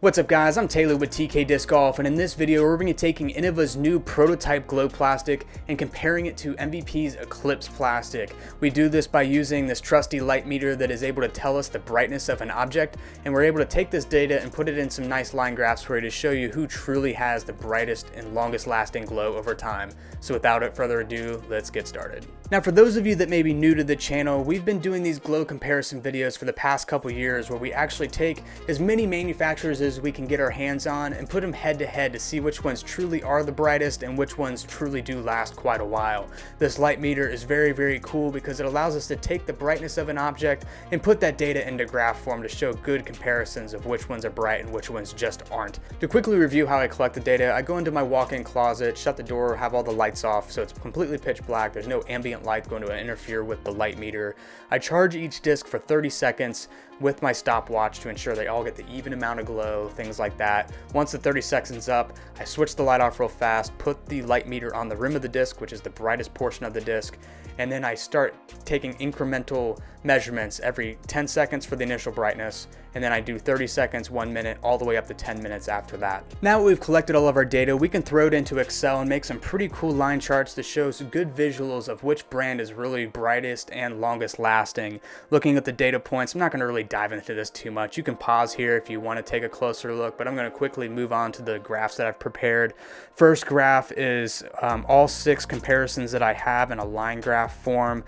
What's up guys, I'm Taylor with TK Disc Golf, and in this video we're going to be taking Innova's new prototype glow plastic and comparing it to MVP's Eclipse plastic. We do this by using this trusty light meter that is able to tell us the brightness of an object, and we're able to take this data and put it in some nice line graphs for you to show you who truly has the brightest and longest lasting glow over time. So without further ado, let's get started. Now for those of you that may be new to the channel, we've been doing these glow comparison videos for the past couple years where we actually take as many manufacturers as we can get our hands on and put them head to head to see which ones truly are the brightest and which ones truly do last quite a while. This light meter is very cool because it allows us to take the brightness of an object and put that data into graph form to show good comparisons of which ones are bright and which ones just aren't. To quickly review how I collect the data, I go into my walk-in closet, shut the door, have all the lights off so it's completely pitch black. There's no ambient light going to interfere with the light meter. I charge each disc for 30 seconds with my stopwatch to ensure they all get the even amount of glow, things like that. Once the 30 seconds up, I switch the light off real fast, put the light meter on the rim of the disc, which is the brightest portion of the disc, and then I start taking incremental measurements every 10 seconds for the initial brightness, and then I do 30 seconds, 1 minute, all the way up to 10 minutes after that. Now that we've collected all of our data, we can throw it into Excel and make some pretty cool line charts to show some good visuals of which brand is really brightest and longest lasting. Looking at the data points, I'm not going to really dive into this too much. You can pause here if you want to take a closer look, but I'm going to quickly move on to the graphs that I've prepared. First graph is all 6 comparisons that I have in a line graph form.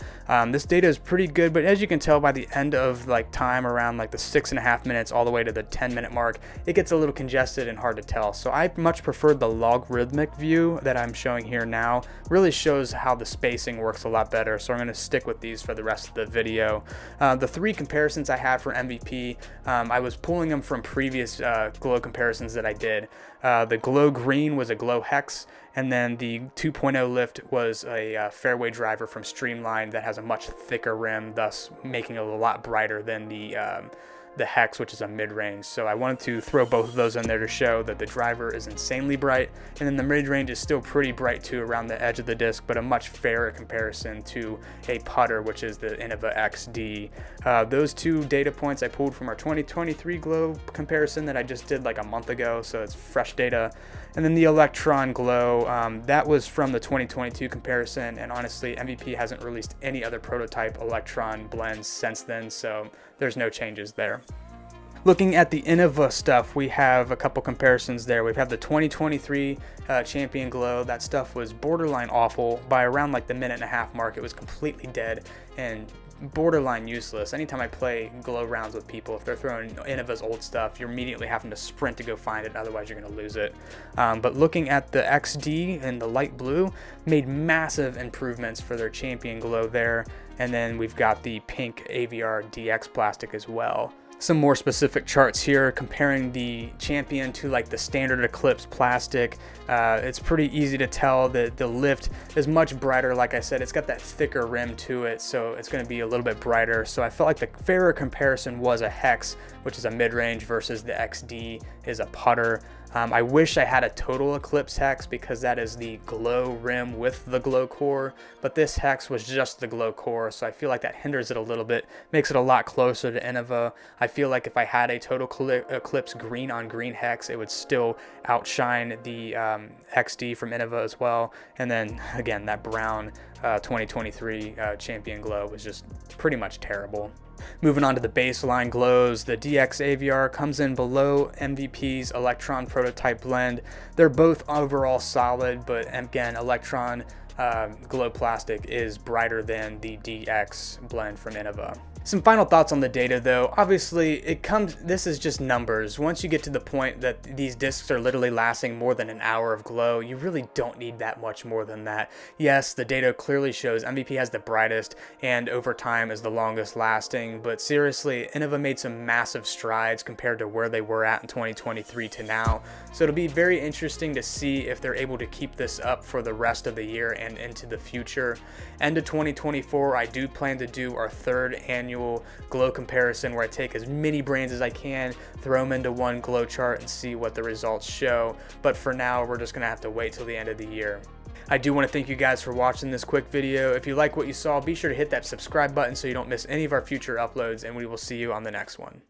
This data is pretty good, but as you can tell by the end of time around the 6.5 minutes all the way to the 10-minute mark, it gets a little congested and hard to tell. So I much prefer the logarithmic view that I'm showing here now. Really shows how the spacing works a lot better, so I'm going to stick with these for the rest of the video. The 3 comparisons I have for MVP, I was pulling them from previous glow comparisons that I did. The glow green was a glow hex, and then the 2.0 lift was a fairway driver from Streamline that has a much thicker rim, thus making it a lot brighter than the hex, which is a mid-range. So I wanted to throw both of those in there to show that the driver is insanely bright, and then the mid-range is still pretty bright too around the edge of the disc, but a much fairer comparison to a putter, which is the Innova XD. Those 2 data points I pulled from our 2023 glow comparison that I just did a month ago, so it's fresh data. And then the Electron glow, that was from the 2022 comparison, and honestly MVP hasn't released any other prototype Electron blends since then, so there's no changes there. Looking at the Innova stuff, we have a couple comparisons there. We have the 2023 Champion Glow. That stuff was borderline awful. By around the minute-and-a-half mark, it was completely dead and borderline useless. Anytime I play glow rounds with people, if they're throwing Innova's old stuff, you're immediately having to sprint to go find it, otherwise you're going to lose it. But looking at the XD and the light blue, made massive improvements for their Champion Glow there. And then we've got the pink AVR DX plastic as well. Some more specific charts here comparing the Champion to the standard Eclipse plastic. It's pretty easy to tell that the lift is much brighter. Like I said, it's got that thicker rim to it, so it's going to be a little bit brighter. So I felt like the fairer comparison was a hex, which is a mid-range, versus the XD is a putter. I wish I had a total Eclipse hex because that is the glow rim with the glow core, but this hex was just the glow core, so I feel like that hinders it a little bit, makes it a lot closer to Innova. I feel like if I had a total Eclipse green on green hex, it would still outshine the XD from Innova as well. And then again, that brown 2023 Champion Glow was just pretty much terrible. Moving on to the baseline glows, the DX AVR comes in below MVP's Electron prototype blend. They're both overall solid, but again, Electron glow plastic is brighter than the DX blend from Innova. Some final thoughts on the data though. Obviously this is just numbers. Once you get to the point that these discs are literally lasting more than an hour of glow, you really don't need that much more than that. Yes, the data clearly shows MVP has the brightest and over time is the longest lasting, but seriously, Innova made some massive strides compared to where they were at in 2023 to now. So it'll be very interesting to see if they're able to keep this up for the rest of the year and into the future. End of 2024, I do plan to do our 3rd annual glow comparison where I take as many brands as I can, throw them into one glow chart and see what the results show. But for now, we're just gonna have to wait till the end of the year. I do want to thank you guys for watching this quick video. If you like what you saw, be sure to hit that subscribe button so you don't miss any of our future uploads, and we will see you on the next one.